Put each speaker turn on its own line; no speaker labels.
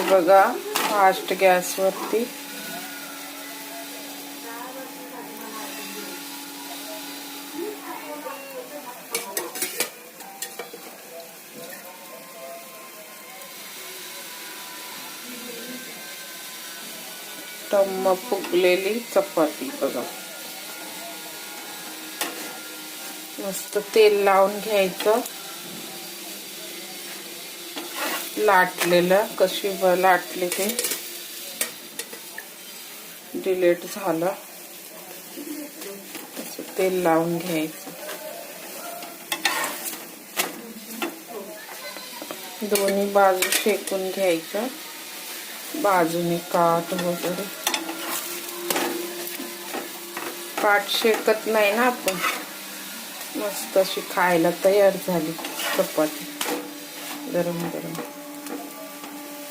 हे बघा फास्ट गॅसवरती टम्म फुगलेली चपाती बघा. मस्त तेल लावून घ्यायचं. लाटलेलं कशी लाटले ते डिलीट झालं. असं तेल लावून घ्यायचं. दोन्ही बाजू शेकून घ्यायचं. बाजूने काट वगैरे काट शेकत नाही ना आपण. मस्त अशी खायला तयार झाली चपाती गरम गरम.